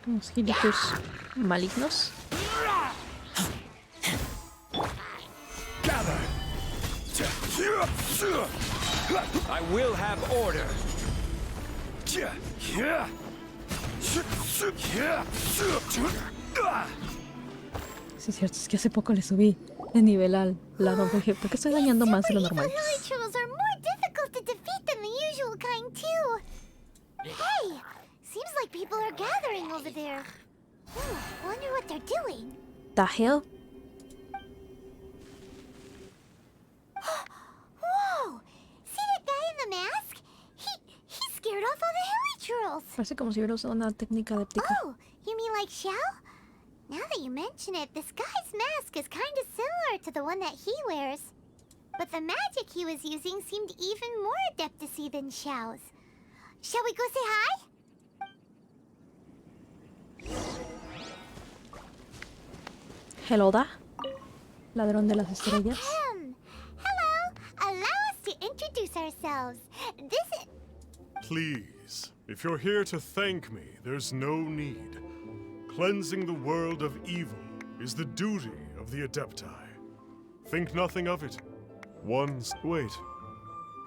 Unos gilitos malignos. Gather. I will have order. Sí, es cierto, es que hace poco le subí de nivel al lado. Dije, ¿por qué estoy dañando más de lo normal? Trolls are more difficult to defeat than the usual kind, too. Hey, seems like people are gathering over there. Wonder what they're doing. The hell? Whoa! See that guy in the mask? He scared off all the heli trolls. Parece como si hubiera usado una técnica adéptica. Oh, you mean like Xiao? Now that you mention it, this guy's mask is kind of similar to the one that he wears. But the magic he was using seemed even more adeptus-y than Xiao's. Shall we go say hi? Hello da. Ladrón de las estrellas. Hello. Allow us to introduce ourselves. This is... Please, if you're here to thank me, there's no need. Cleansing the world of evil is the duty of the Adepti. Think nothing of it. Wait,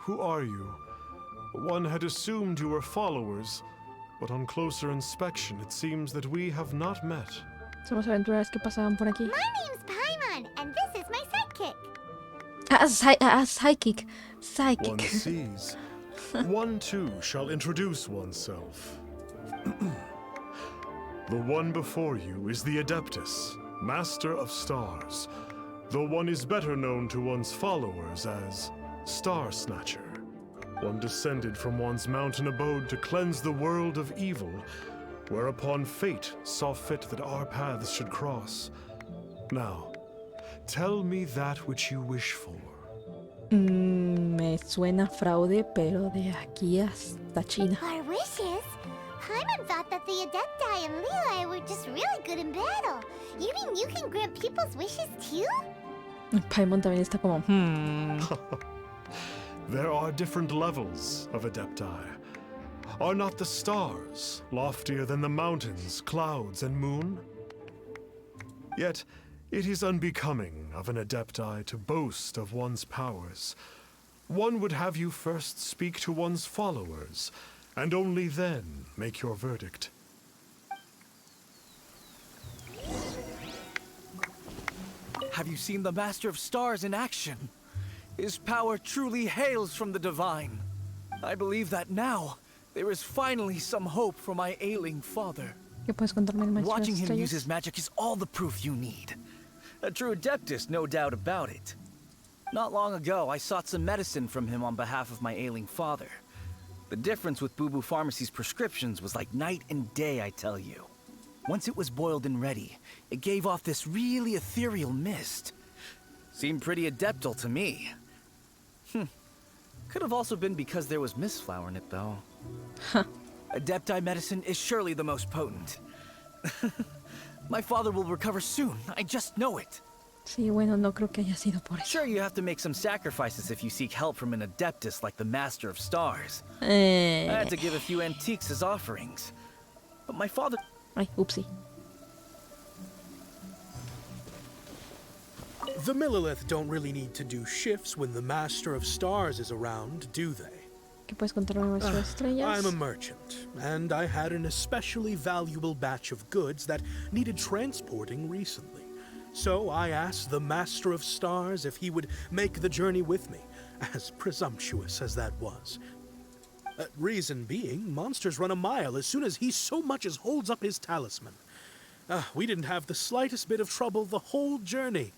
who are you? One had assumed you were followers, but on closer inspection it seems that we have not met. Somos aventureros que pasaban por aquí. My name's Paimon, and this is my sidekick. Psychic. One sees. One too shall introduce oneself. The one before you is the Adeptus, Master of Stars, though one is better known to one's followers as Star Snatcher. One descended from one's mountain abode to cleanse the world of evil, whereupon fate saw fit that our paths should cross. Now, tell me that which you wish for. Me suena fraude, pero de aquí hasta China. Our wishes? Paimon thought that the Adepti and Leela were just really good in battle. You mean you can grant people's wishes too? Paimon también está como, There are different levels of Adepti. Are not the stars loftier than the mountains, clouds, and moon? Yet, it is unbecoming of an Adepti to boast of one's powers. One would have you first speak to one's followers, and only then make your verdict. Have you seen the Master of Stars in action? His power truly hails from the divine. I believe that now there is finally some hope for my ailing father. ¿Qué puedes contarme el maestro de Watching him use estrellas? his magic is all the proof you need. A true adeptus, no doubt about it. Not long ago, I sought some medicine from him on behalf of my ailing father. The difference with Boo Boo Pharmacy's prescriptions was like night and day, I tell you. Once it was boiled and ready, it gave off this really ethereal mist. Seemed pretty adeptal to me. Could have also been because there was mistflower in it, though. Huh. Adepti medicine is surely the most potent. My father will recover soon, I just know it. Sí, bueno, no creo que haya sido por eso. Sure, you have to make some sacrifices if you seek help from an adeptus like the Master of Stars. I had to give a few antiques as offerings. But my father... Ay, upsi. The Millilith don't really need to do shifts when the Master of Stars is around, do they? ¿Qué puedes contarme el maestro de estrellas? I'm a merchant, and I had an especially valuable batch of goods that needed transporting recently. So I asked the Master of Stars if he would make the journey with me, as presumptuous as that was. Reason being, monsters run a mile as soon as he so much as holds up his talisman. We didn't have the slightest bit of trouble the whole journey.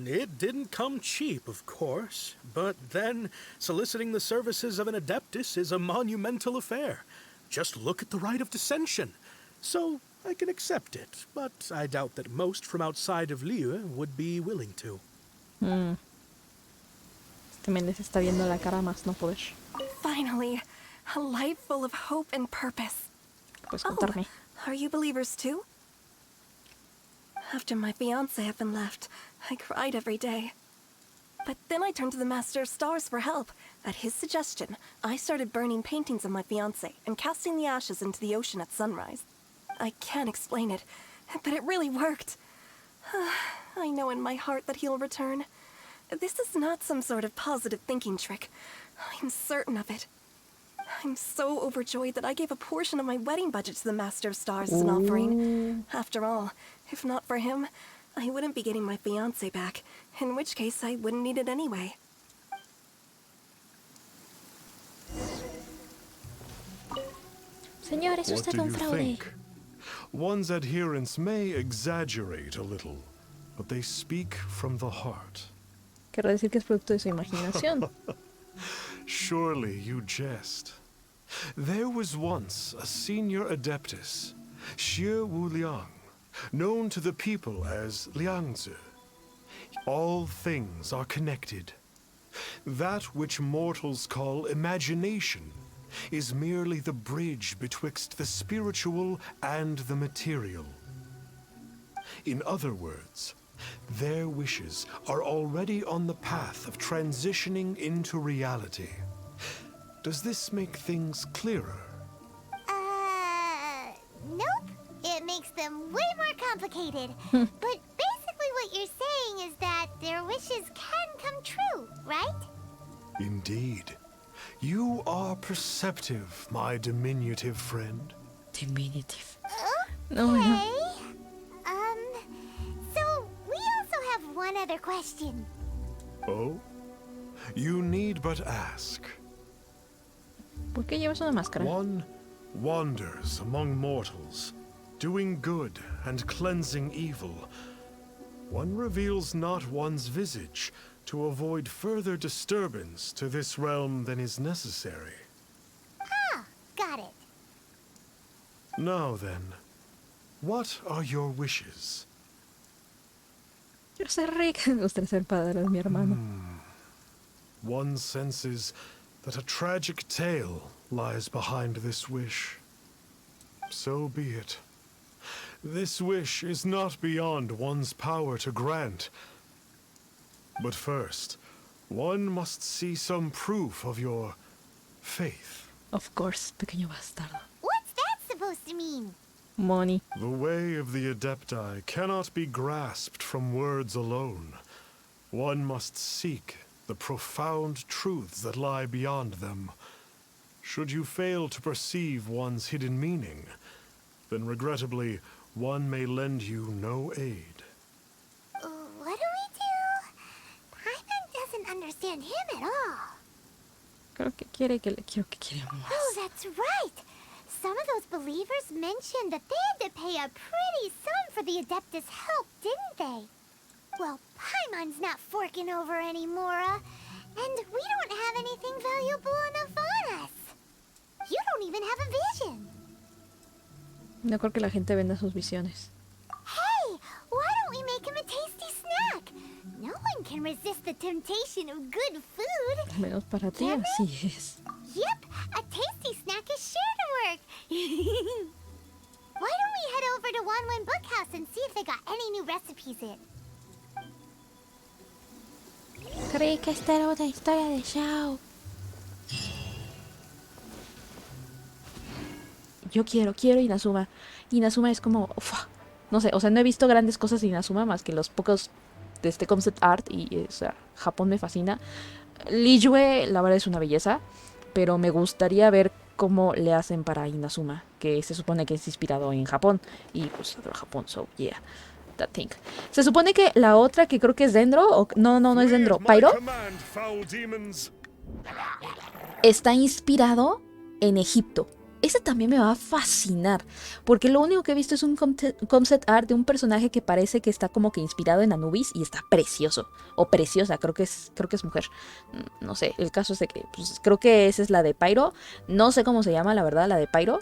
It didn't come cheap, of course, but then soliciting the services of an adeptus is a monumental affair. Just look at the rite of dissension. So I can accept it, but I doubt that most from outside of Liyue would be willing to. Este men les está viendo la cara más no poder. Finally, a life full of hope and purpose. ¿Qué puedes contarme? Are you believers too? After my fiancé had been left, I cried every day. But then I turned to the Master of Stars for help. At his suggestion, I started burning paintings of my fiancé and casting the ashes into the ocean at sunrise. I can't explain it, but it really worked. I know in my heart that he'll return. This is not some sort of positive thinking trick. I'm certain of it. I'm so overjoyed that I gave a portion of my wedding budget to the Master of Stars as an offering. After all, if not for him, I wouldn't be getting my fiancé back, in which case I wouldn't need it anyway. Señor, es What usted do un you fraude. think? One's adherents may exaggerate a little, but they speak from the heart. Quiero decir que es producto de su imaginación. Surely you jest. There was once a senior adeptus, Xiao Liang, known to the people as Liangzi. All things are connected. That which mortals call imagination is merely the bridge betwixt the spiritual and the material. In other words, their wishes are already on the path of transitioning into reality. Does this make things clearer? Nope. It makes them way more complicated. But basically what you're saying is that their wishes can come true, right? Indeed. You are perceptive, my diminutive friend. Diminutive. Okay. No, no. So we also have one other question. Oh? You need but ask. ¿Por qué llevas una máscara? One wanders among mortals, doing good and cleansing evil. One reveals not one's visage to avoid further disturbance to this realm than is necessary. Ah, got it. Now then, what are your wishes? Quiero ser rica. Me gustaría ser padre de mi hermano. One senses that a tragic tale lies behind this wish. So be it. This wish is not beyond one's power to grant. But first, one must see some proof of your faith. Of course, pequeño bastardo. What's that supposed to mean? Money. The way of the Adepti cannot be grasped from words alone. One must seek the profound truths that lie beyond them. Should you fail to perceive one's hidden meaning, then regrettably, one may lend you no aid. What do we do? Paimon doesn't understand him at all. Creo que quiere que le quiero que quiere Oh, más. that's right. Some of those believers mentioned that they had to pay a pretty sum for the Adeptus' help, didn't they? Well, Paimon's not forking over anymore, and we don't have anything valuable enough on us. You don't even have a vision. No creo que la gente venda sus visiones. Hey, why don't we make him a tasty snack? No one can resist the temptation of good food. Al menos para ti Can we? así es. Yep, a tasty snack is sure to work. Why don't we head over to Wanwen Bookhouse and see if they got any new recipes in? Creí que esta era una historia de Xiao. Yo quiero Inazuma. Inazuma es como... uf, no sé, o sea, no he visto grandes cosas de Inazuma más que los pocos de este concept art y, o sea, Japón me fascina. Liyue, la verdad es una belleza, pero me gustaría ver cómo le hacen para Inazuma, que se supone que es inspirado en Japón y pues adoro Japón, so yeah, that thing. Se supone que la otra que creo que es Dendro, o no es Dendro, Pyro, está inspirado en Egipto. Ese también me va a fascinar, porque lo único que he visto es un concept art de un personaje que parece que está como que inspirado en Anubis y está precioso, o preciosa, creo que es mujer, no sé, el caso es de que pues, creo que esa es la de Pyro, no sé cómo se llama la verdad, la de Pyro,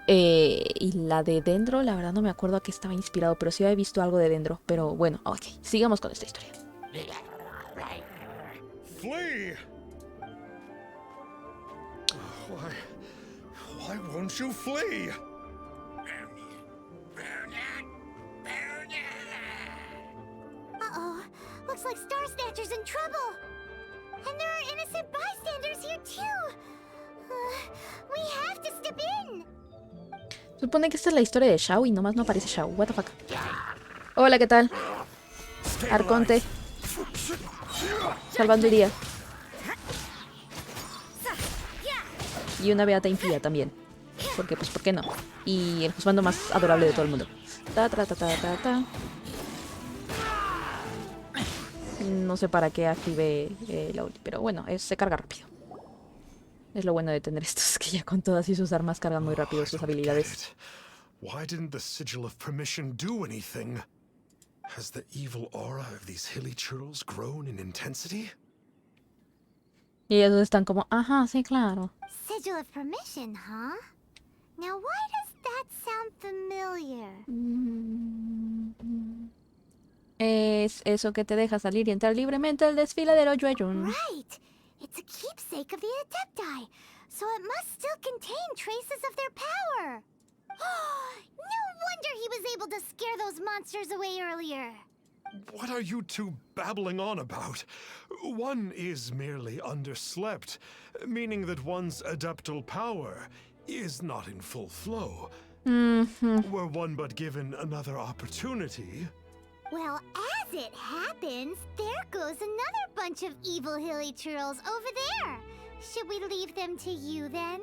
y la de Dendro, la verdad no me acuerdo a qué estaba inspirado, pero sí había visto algo de Dendro, pero bueno, ok, sigamos con esta historia. Flee! Why won't you flee? Uh-oh. Looks looks like Star Snatcher's in trouble. And there are innocent bystanders here too. We have to step in. Supone que esta es la historia de Xiao y nomás no aparece Xiao. What the fuck. Hola, ¿qué tal? Arconte. Salvando el día. Y una beata impía también. Porque, pues, ¿por qué no? Y el juzgando más adorable de todo el mundo. No sé para qué activé la ulti, pero bueno, se carga rápido. Es lo bueno de tener estos, que ya con todas y sus armas cargan muy rápido sus habilidades. Why didn't the sigil of permission do anything? Has the evil aura of these hilly churls grown in intensity? Y ellos están como, ajá, sí, claro. Sigil of permission, huh? Now why does that sound familiar? Es eso que te deja salir y entrar libremente al desfiladero Yueyun. Right! It's a keepsake of the Adepti, so it must still contain traces of their power. No wonder he was able to scare those monsters away earlier. What are you two babbling on about? One is merely underslept, meaning that one's adeptal power is not in full flow. Were one but given another opportunity... Well, as it happens, there goes another bunch of evil hilly churls over there. Should we leave them to you then?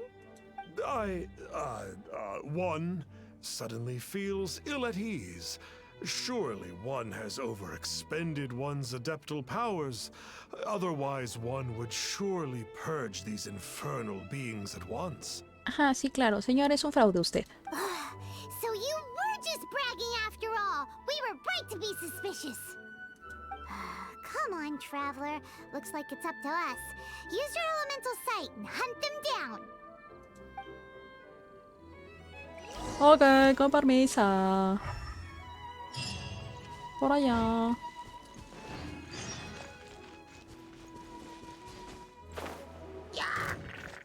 One suddenly feels ill at ease. Surely one has overexpended one's adeptal powers. Otherwise, one would surely purge these infernal beings at once. Ajá, sí, claro. Señor, es un fraude usted. So you were just bragging after all. We were right to be suspicious. Come on, Traveler. Looks like it's up to us. Use your elemental sight and hunt them down. Ok, con permiso. Por allá.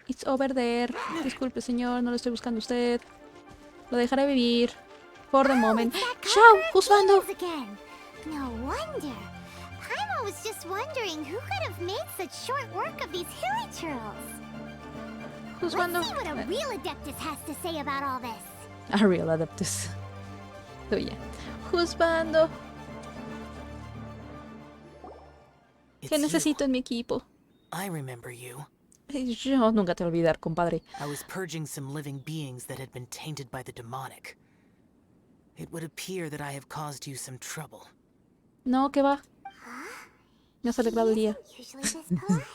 It's over there. Disculpe, señor, no lo estoy buscando a usted. Lo dejaré vivir. For the moment. ¡Xiao! ¡Juzgando! No wonder. Paimon was just wondering who could have made such short work of these hilly churls. Juzgando. Let's see what a real adeptus has to say about all this. A real adeptus. Tuya. Juzgando. ¿Qué necesito en mi equipo? I remember you. Yo nunca te voy a olvidar, compadre. I was purging some living beings that had been tainted by the demonic. It would appear that I have caused you some trouble. No, ¿qué va? Me has alegrado el día. Usually this polite.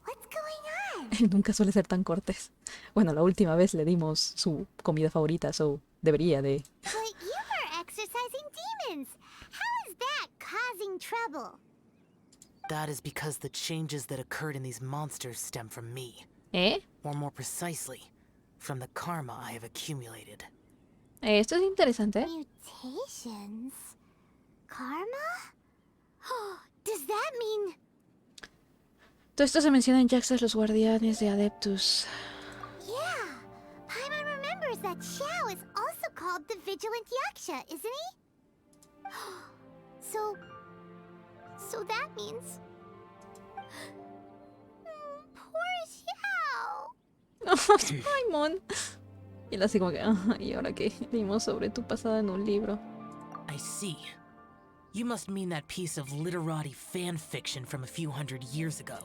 What's going on? Él nunca suele ser tan cortés. Bueno, la última vez le dimos su comida favorita, so debería de... But you were exercising demons. How is that causing trouble? That is because the changes that occurred in these monsters stem from me. ¿Eh? Or more precisely, from the karma I have accumulated. Esto es interesante. Mutations? Karma? Does that mean... Todo esto se menciona en Jaxas los guardianes de Adeptus. Yeah, Paimon remembers that Xiao is also called the Vigilant Yaksha, isn't he? So that means... Poor Xiao! Paimon. Y él así como que, ¿y ahora qué? Leímos sobre tu pasado en un libro. I see. You must mean that piece of literati fan fiction from a few hundred years ago.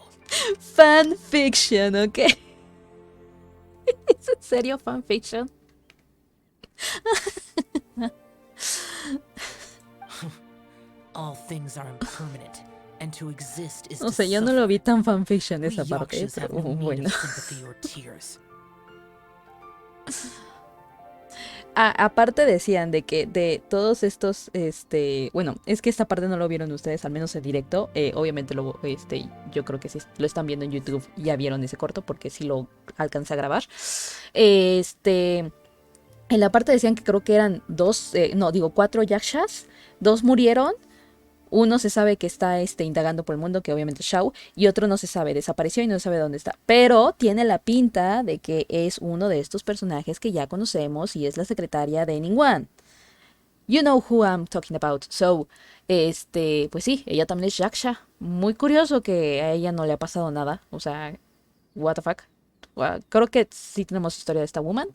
Fan fiction, ¿ok? ¿Es en serio fan fiction? All things are impermanent, and to exist is O to sea, yo no suffer. lo vi tan fanfiction We esa parte, Yakshas have pero no need bueno. of sympathy or tears. Aparte decían de que de todos estos, bueno, es que esta parte no lo vieron ustedes, al menos en directo. Obviamente yo creo que si lo están viendo en YouTube ya vieron ese corto porque sí lo alcancé a grabar. En la parte decían que creo que eran cuatro yakshas, 2 murieron. Uno se sabe que está indagando por el mundo, que obviamente es Xiao, y otro no se sabe, desapareció y no se sabe dónde está. Pero tiene la pinta de que es uno de estos personajes que ya conocemos y es la secretaria de ningún. You know who I'm talking about. So, pues sí, ella también es Yaksha. Muy curioso que a ella no le ha pasado nada. O sea, what the fuck. Creo que sí tenemos historia de esta woman.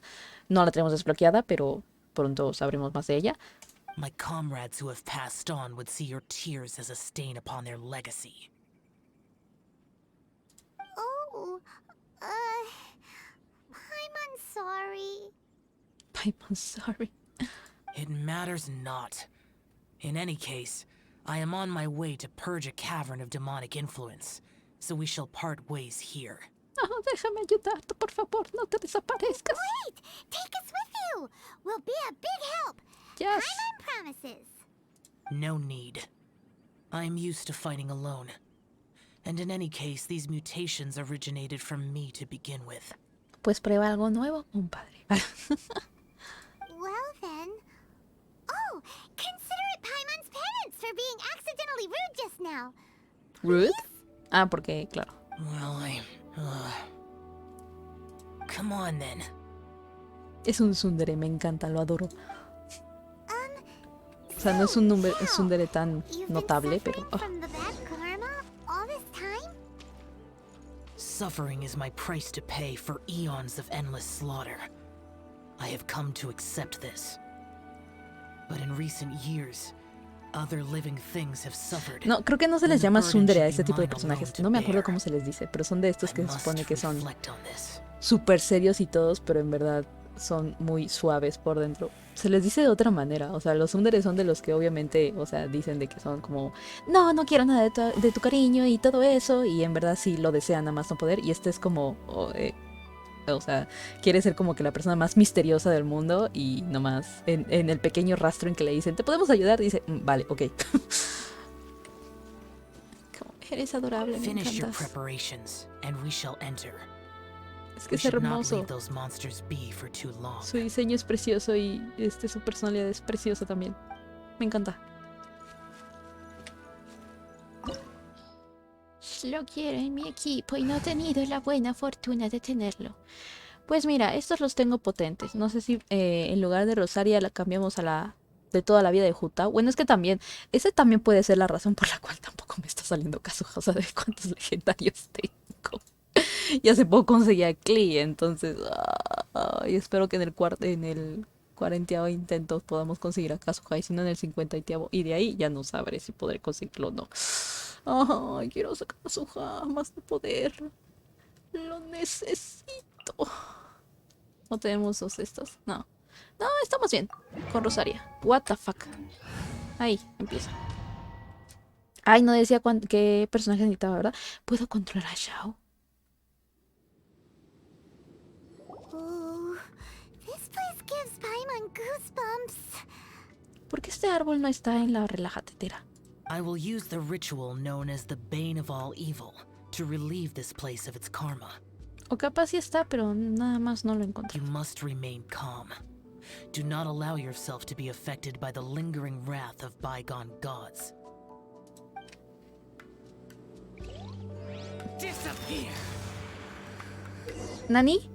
No la tenemos desbloqueada, pero pronto sabremos más de ella. My comrades who have passed on would see your tears as a stain upon their legacy. Oh, I'm sorry. I'm sorry. It matters not. In any case, I am on my way to purge a cavern of demonic influence, so we shall part ways here. Oh, déjame ayudarte, por favor, no te desaparezcas. Great! Take us with you! We'll be a big help! Yes. Paimon promises. No need. I am used to fighting alone. And in any case, these mutations originated from me to begin with. Pues prueba algo nuevo, compadre. Well then... Oh! Consider it Paimon's penance for being accidentally rude just now. ¿Rude? Ah, porque, claro. Well, Come on, then. Es un tsundere, me encanta, lo adoro. O sea, no es un tsundere tan notable, pero... oh. From the bad karma all this time? Suffering is my price to pay for eons of endless slaughter. I have come to accept this. But in recent years, other living things have suffered. No, creo que no se les llama tsundere a este tipo de personajes. No me acuerdo cómo se les dice, pero son de estos que se supone que son súper serios y todos, pero en verdad son muy suaves por dentro. Se les dice de otra manera, o sea, los tsundere son de los que obviamente, o sea, dicen de que son como, no, no quiero nada de tu cariño y todo eso, y en verdad sí lo desean nada más no poder, y este es como, o sea, quiere ser como que la persona más misteriosa del mundo, y nomás en el pequeño rastro en que le dicen, ¿te podemos ayudar? Dice, vale, ok. Como, eres adorable, me Finish your encantas. preparations, and we shall enter. Es que es hermoso. Su diseño es precioso y su personalidad es preciosa también. Me encanta. Lo quiero en mi equipo y no he tenido la buena fortuna de tenerlo. Pues mira, estos los tengo potentes. No sé si en lugar de Rosaria la cambiamos a la de toda la vida de Juta. Bueno, es que también, ese también puede ser la razón por la cual tampoco me está saliendo caso. O sea, de cuántos legendarios tengo. Y hace poco conseguí a Klee, entonces y espero que en el 40º intento podamos conseguir a Kazuha, y si no en el 50º, y de ahí ya no sabré si podré conseguirlo o no. Ay, quiero sacar a Kazuha, más de poder. Lo necesito. ¿No tenemos dos de estos? No. No, estamos bien con Rosaria. What the fuck. Ahí, empieza. Ay, no decía qué personaje necesitaba, ¿verdad? ¿Puedo controlar a Xiao? Gives Paimon goosebumps. ¿Por qué este árbol no está en la relajatetera? I will use the ritual known as the Bane of All Evil to relieve this place of its karma. O capaz sí está, pero nada más no lo encontré. You must remain calm. Do not allow yourself to be affected by the lingering wrath of bygone gods. Disappear. ¿Nani?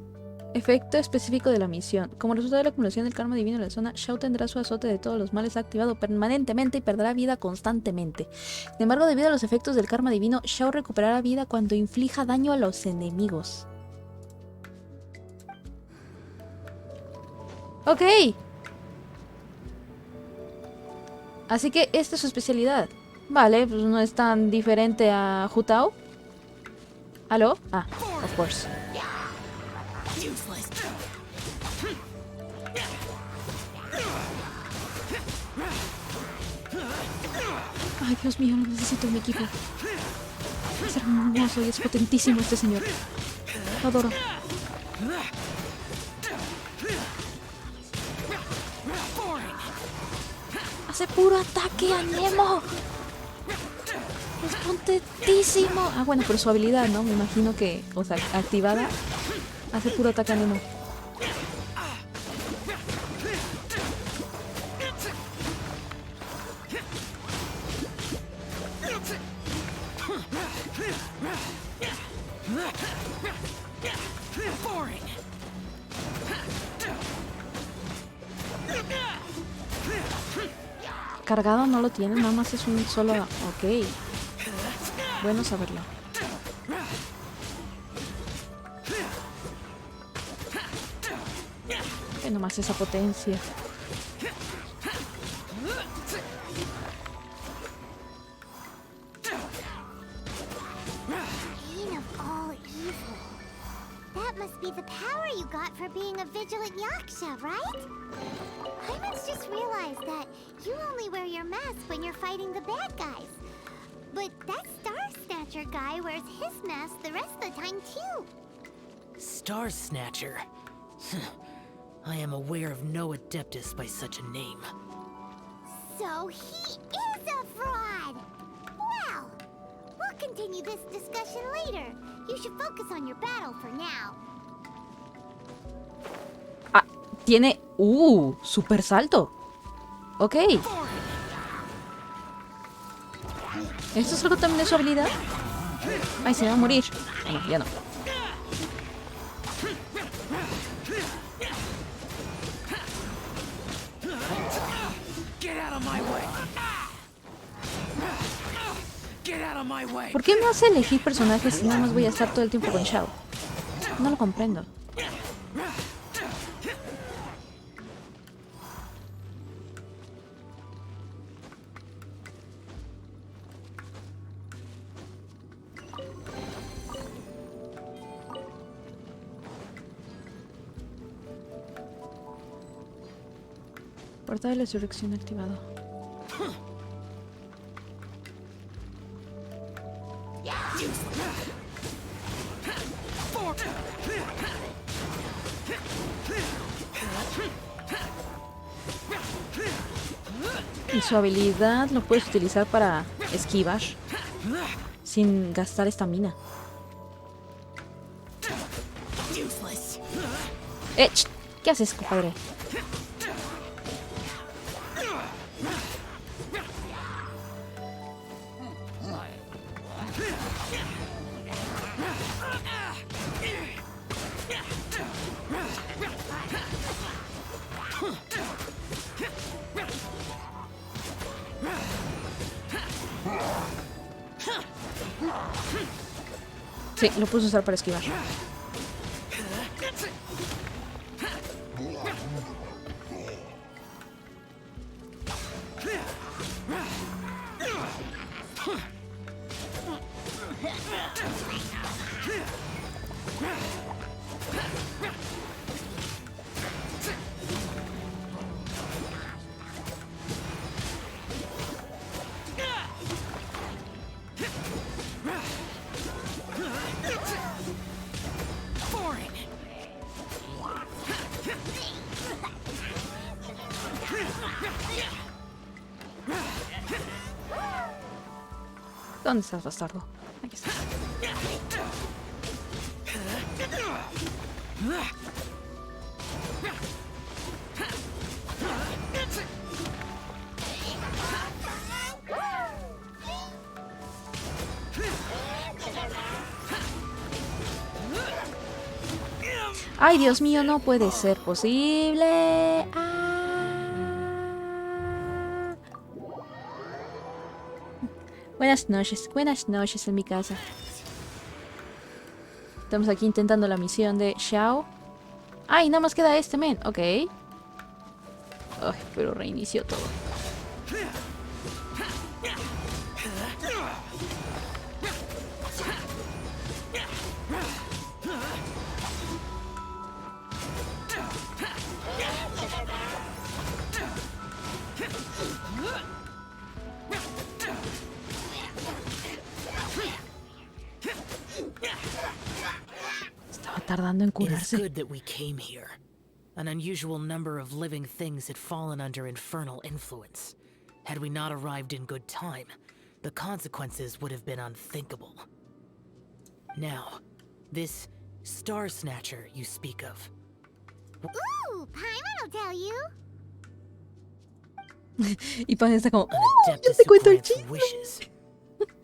Efecto específico de la misión. Como resultado de la acumulación del karma divino en la zona, Xiao tendrá su azote de todos los males activado permanentemente y perderá vida constantemente. Sin embargo, debido a los efectos del karma divino, Xiao recuperará vida cuando inflija daño a los enemigos. Ok. Así que esta es su especialidad. Vale, pues no es tan diferente a Jutao. ¿Aló? Ah, of course. Ay, Dios mío, lo necesito en mi equipo. Es hermoso y es potentísimo este señor. Lo adoro. Hace puro ataque a Nemo. Es potentísimo. Ah, bueno, pero su habilidad, ¿no? Me imagino que, o sea, activada, hace puro ataque a Nemo. recargado no lo tiene, nada más es un solo... Ok. Bueno saberlo. Que nomás esa potencia. Bane of all evil. That must be the power you got for being a vigilant yaksha, right? Paimons just realized that you only wear your mask when you're fighting the bad guys. But that Star Snatcher guy wears his mask the rest of the time too. Star Snatcher. I am aware of no adeptus by such a name. So he is a fraud! Well, we'll continue this discussion later. You should focus on your battle for now. Ah, tiene... super salto. Ok. ¿Esto es algo también de su habilidad? Ay, se va a morir. Bueno, ya no. ¿Por qué me hace elegir personajes si nada más voy a estar todo el tiempo con Xiao? No lo comprendo. Portal de la resurrección activado. Y su habilidad lo puedes utilizar para esquivar sin gastar estamina. ¿Qué haces, compadre? Sí, lo puedes usar para esquivar. ¿Dónde estás, bastardo? Aquí estás. Ay, Dios mío, no puede ser posible. Buenas noches en mi casa. Estamos aquí intentando la misión de Xiao. Ay, nada más queda este, men. Ok. Ay, pero reinició todo. Tardando en curarse. It is good that we came here. An unusual number of living things had fallen under infernal influence. Had we not arrived in good time, the consequences would have been unthinkable. Now, this Star Snatcher you speak of. Ooh, Paimon will tell you. Y Pan está como, An ¡oh! adeptus ¡Ya te who cuento el grants chisme! wishes.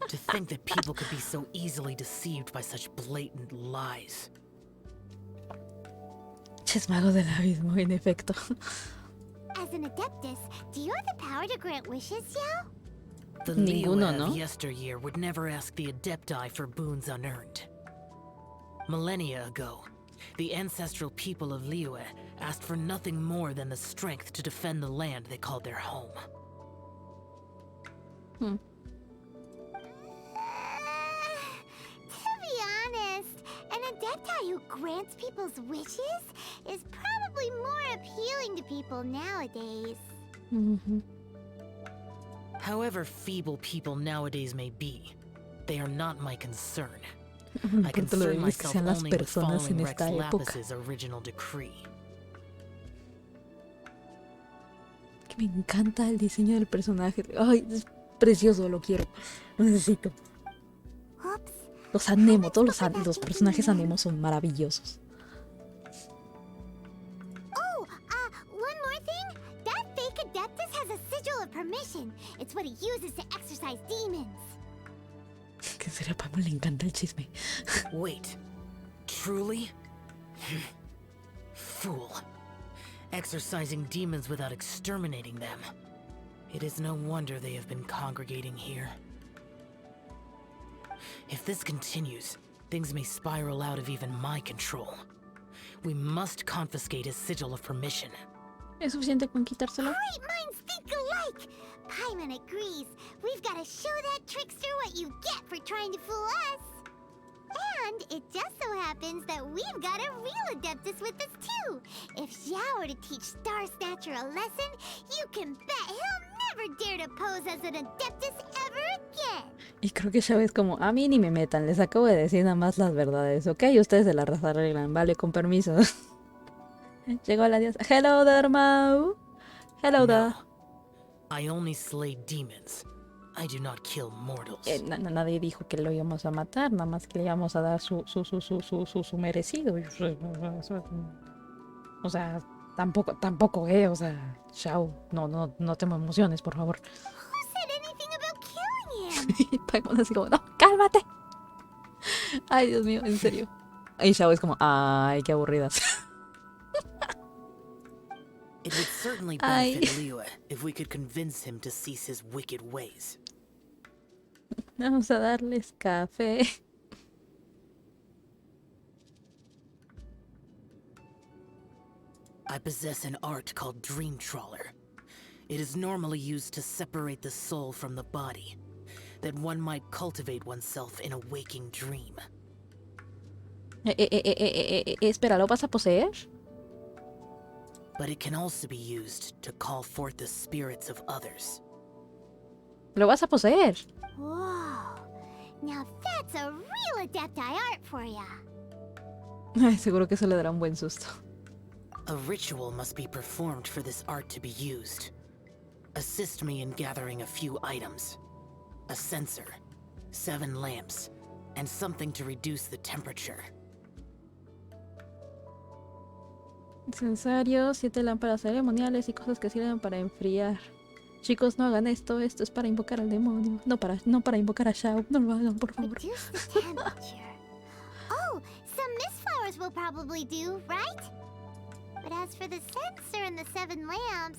To think that people could be so easily deceived by such blatant lies. Ches mago del abismo, en efecto. As an adeptus, do you have the power to grant wishes, Xiao? The Ninguno, Liyue ¿no? of yesteryear would never ask the Adepti for boons unearned. Millennia ago, the ancestral people of Liyue asked for nothing more than the strength to defend the land they called their home. To be honest, an adepti who grants people's wishes is probably more appealing to people nowadays. However feeble people nowadays may be, they are not my concern. Me I importa lo concern débiles que myself sean las only with personas en following Rex esta época. Lapis's original decree. Que me encanta el diseño del personaje. Ay, es precioso, lo quiero. Lo necesito. Oops. Los anemo, todos los personajes anemo son maravillosos. Oh, one more thing. That fake adeptus has a sigil of permission. It's what he uses to exorcise demons. Que en serio a Pablo le encanta el chisme. Wait, truly? Fool. Exorcising demons without exterminating them. It is no wonder they have been congregating here. If this continues, things may spiral out of even my control. We must confiscate his sigil of permission. ¿Es suficiente con quitárselo? Great minds think alike. Paimon agrees. We've got to show that trickster what you get for trying to fool us. And it just so happens that we've got a real adeptus with us too. If Xiao were to teach Star Snatcher a lesson, you can bet he'll never dare to pose as an adeptus ever again. Y creo que Xiao es como, a mí ni me metan, les acabo de decir nada más las verdades, ¿ok? Ustedes se las arreglan, vale, con permiso. Llegó la diosa. Hello there, Mau. Hello there. No. I only slay demons. I do not kill mortals. Nadie dijo que lo íbamos a matar, nada más que le íbamos a dar su merecido. O sea, tampoco, o sea, Xiao, no te emociones, por favor. Who said anything about killing him? Paimon así como, no, cálmate. Ay, Dios mío, en serio. Y Xiao es como, ay, qué aburridas. It would certainly Ay. benefit Liyue if we could convince him to cease his wicked ways. Vamos a darles café. I possess an art called Dream Trawler. It is normally used to separate the soul from the body, that one might cultivate oneself in a waking dream. Espera, ¿lo vas a poseer? But it can also be used to call forth the spirits of others. ¿Lo vas a poseer? Whoa. Now that's a real adepti art for ya. Ay, seguro que eso le dará un buen susto. A ritual must be performed for this art to be used. Assist me in gathering a few items. A censer, 7 lamps, and something to reduce the temperature. Incensario, 7 lámparas ceremoniales y cosas que sirven para enfriar. Chicos, no hagan esto es para invocar al demonio. No para invocar a Xiao. No lo hagan, por favor. Reduce the temperature. Oh, some mist flowers will probably do, right? But as for the censer and the 7 lamps,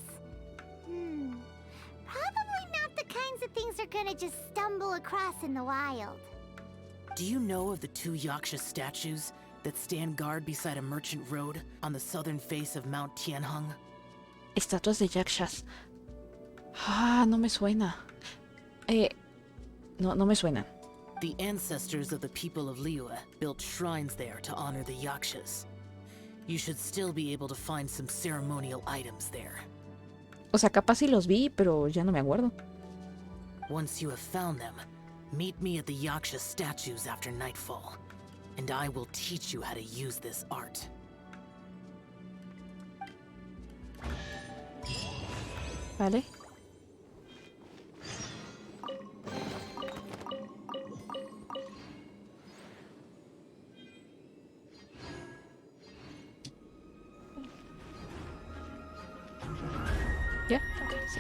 probably not the kinds of things they're gonna just stumble across in the wild. Do you know of the 2 Yaksha statues that stand guard beside a merchant road on the southern face of Mount Tianheng? Estatuas de yakshas. Ah, no me suena. No me suena. The ancestors of the people of Liyue built shrines there to honor the Yakshas. You should still be able to find some ceremonial items there. O sea, capaz sí los vi, pero ya no me acuerdo. Once you have found them, meet me at the Yaksha statues after nightfall, and I will teach you how to use this art. Vale. ¿Ya? Ok, sí.